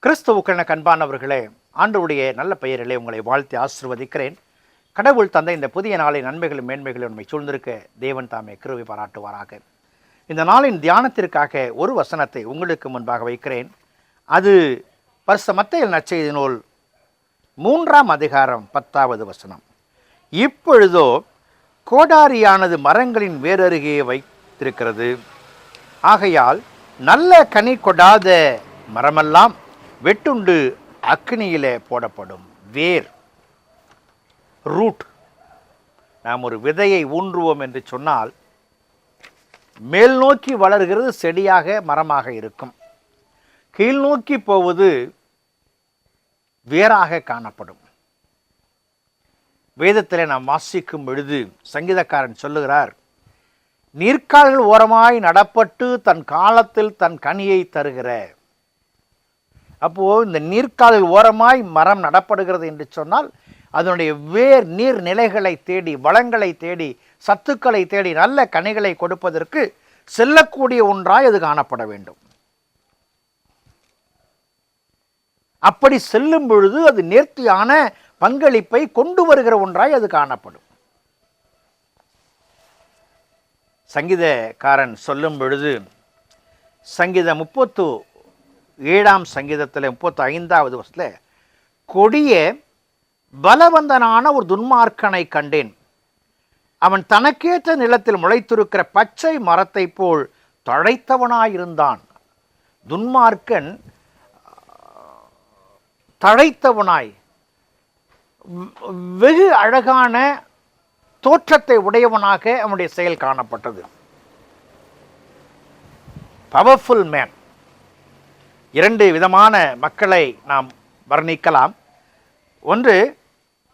கிறிஸ்துவுக்கான கண்பானவர்களே, ஆண்டவருடைய நல்ல பெயரிலே உங்களை வாழ்த்தி ஆசீர்வதிக்கிறேன். கடவுள் தந்த இந்த புதிய நாளின் நன்மைகளும் மேன்மைகளும் உண்மை சூழ்ந்திருக்க தேவன் தாமே கிருபை பாராட்டுவாராக. இந்த நாளின் தியானத்திற்காக ஒரு வசனத்தை உங்களுக்கு முன்பாக வைக்கிறேன். அது பரிசுத்த மத்தேயு நற்செய்தி நூல் 3ஆம் அதிகாரம் 10வது வசனம். இப்பொழுதோ கோடாரியானது மரங்களின் வேரருகே வைத்திருக்கிறது. ஆகையால் நல்ல கனி கொடாத மரமெல்லாம் வெட்டுண்டு அக்னியிலே போடப்படும். வேர், ரூட். நாம் ஒரு விதையை ஊன்றுவோம் என்று சொன்னால் மேல் நோக்கி வளர்கிறது, செடியாக மரமாக இருக்கும். கீழ் நோக்கி போவது வேராக காணப்படும். வேதத்தில் நாம் வாசிக்கும் பொழுது சங்கீதக்காரன் சொல்லுகிறார், நீர்க்கால்கள் ஓரமாய் நடப்பட்டு தன் காலத்தில் தன் கனியை தருகிற. அப்போது இந்த நீர்க்கால்கள் ஓரமாய் மரம் நடப்படுகிறது என்று சொன்னால் அதனுடைய வேர் நீர் நிலைகளை தேடி, வளங்களை தேடி, சத்துக்களை தேடி நல்ல கனிகளை கொடுப்பதற்கு செல்லக்கூடிய ஒன்றாய் அது காணப்பட வேண்டும். அப்படி செல்லும் பொழுது அது நேர்த்தியான பங்களிப்பை கொண்டு வருகிற ஒன்றாய் அது காணப்படும். சங்கீதக்காரன் சொல்லும் பொழுது சங்கீதம் 37ஆம் சங்கீதத்தில் 35வது வசனத்தில், கொடிய பலவந்தனான ஒரு துன்மார்க்கனை கண்டேன். அவன் தனக்கேற்ற நிலத்தில் முளைத்திருக்கிற பச்சை மரத்தை போல் தழைத்தவனாயிருந்தான். துன்மார்க்கன் தழைத்தவனாய் வெகு அழகான தோற்றத்தை உடையவனாக அவனுடைய செயல் காணப்பட்டது. Powerful man. இரண்டு விதமான மக்களை நாம் வர்ணிக்கலாம். ஒன்று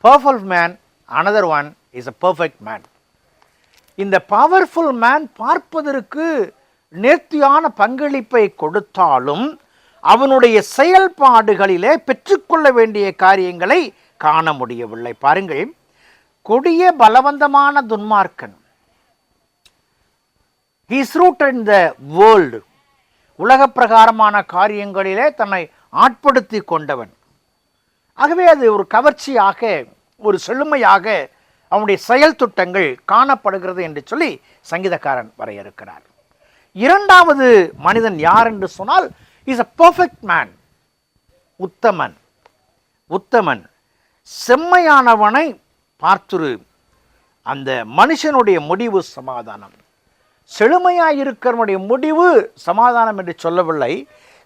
powerful man, another one is a perfect man. இந்த பவர்ஃபுல் மேன் பார்ப்பதற்கு நேர்த்தியான பங்களிப்பை கொடுத்தாலும் அவனுடைய செயல்பாடுகளிலே பெற்றுக்கொள்ள வேண்டிய காரியங்களை காண முடியவில்லை. பாருங்கள், கொடிய பலவந்தமான துன்மார்க்கன், he is rooted in the world. உலக பிரகாரமான காரியங்களிலே தன்னை ஆட்படுத்தி கொண்டவன். ஆகவே அது ஒரு கவர்ச்சியாக, ஒரு செழுமையாக அவனுடைய செயல் திட்டங்கள் காணப்படுகிறது என்று சொல்லி சங்கீதக்காரன் வரையறுக்கிறார். இரண்டாவது மனிதன் யார் என்று சொன்னால், இஸ் a perfect man. உத்தமன். உத்தமன் செம்மையானவனை பார்த்துரு. அந்த மனுஷனுடைய முடிவு சமாதானம். செழுமையாயிருக்கிறவனுடைய முடிவு சமாதானம் என்று சொல்லவில்லை,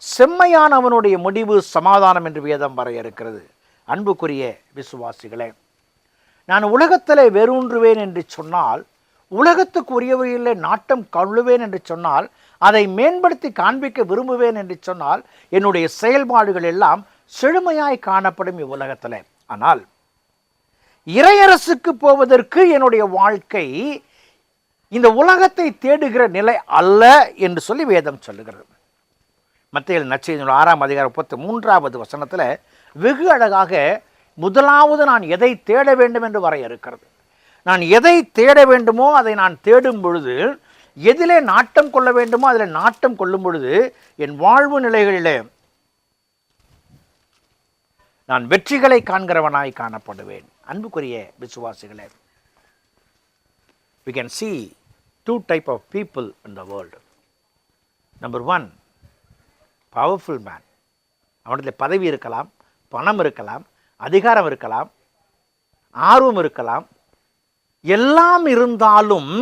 செம்மையானவனுடைய முடிவு சமாதானம் என்று வேதம் வரையறுக்கிறது. அன்புக்குரிய விசுவாசிகளே, நான் உலகத்தில் வேரூன்றுவேன் என்று சொன்னால், உலகத்துக்குரியவையிலே நாட்டம் கொள்ளுவேன் என்று சொன்னால், அதை மேம்படுத்தி காண்பிக்க விரும்புவேன் என்று சொன்னால், என்னுடைய செயல்பாடுகள் எல்லாம் செழுமையாய் காணப்படும் இவ்வுலகத்தில். ஆனால் இறையரசுக்கு போவதற்கு என்னுடைய வாழ்க்கை இந்த உலகத்தை தேடுகிற நிலை அல்ல என்று சொல்லி வேதம் சொல்லுகிறது. மத்தேயு நற்செய்தி 6ஆம் அதிகாரம் 33வது வசனத்தில் வெகு அழகாக முதலாவது நான் எதை தேட வேண்டும் என்று வரையறுக்கிறது. நான் எதை தேட வேண்டுமோ அதை நான் தேடும் பொழுது, எதிலே நாட்டம் கொள்ள வேண்டுமோ அதில் நாட்டம் கொள்ளும் பொழுது என் வாழ்வு நிலைகளிலே நான் வெற்றிகளை காண்கிறவனாய் காணப்படுவேன். அன்புக்குரிய விசுவாசிகளே, we can see two type of people in the world. Number one, powerful man. அவனிடத்தில் பதவி இருக்கலாம், பணம் இருக்கலாம், அதிகாரம் இருக்கலாம், ஆர்வம் இருக்கலாம், எல்லாம் இருந்தாலும்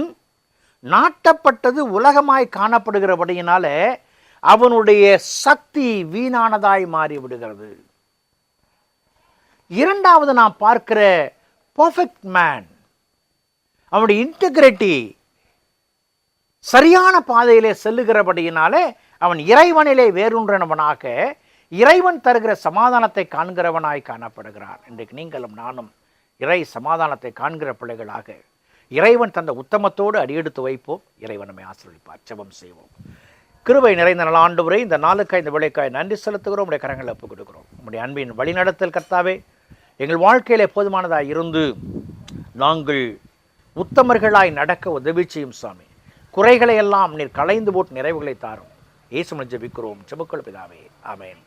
நாட்டப்பட்டது உலகமாய் காணப்படுகிறபடியினால அவனுடைய சக்தி வீணானதாய் மாறிவிடுகிறது. இரண்டாவது நாம் பார்க்கிற பர்ஃபெக்ட் மேன், அவனுடைய இன்டெகிரிட்டி சரியான பாதையிலே செல்லுகிறபடியினாலே அவன் இறைவனிலே வேரூன்றவனாக, இறைவன் தருகிற சமாதானத்தை காண்கிறவனாய் காணப்படுகிறான். இன்றைக்கு நீங்களும் நானும் இறை சமாதானத்தை காண்கிற பிள்ளைகளாக இறைவன் தந்த உத்தமத்தோடு அடியெடுத்து வைப்போம். இறைவன் நம்மை ஆசீர்வதிப்பார். ஜெபம் செய்வோம். கிருபை நிறைந்த நல்ல ஆண்டவரே, இந்த நாளுக்காய் இந்த விளைக்காய் நன்றி செலுத்துகிறோம். உடைய கரங்களை ஒப்புக் கொடுக்கிறோம். உங்களுடைய அன்பின் வழிநடத்தல் கர்த்தாவே எங்கள் வாழ்க்கையிலே போதுமானதாக இருந்து நாங்கள் உத்தமர்களாய் நடக்க உதவி செய்யும் சாமி. குறைகளை எல்லாம் நீர் களைந்து போட்டு நிறைவுகளை தாரும். இயேசுவில் ஜெபிக்கிறோம். ஜெபக்குள் பிதாவே, ஆமென்.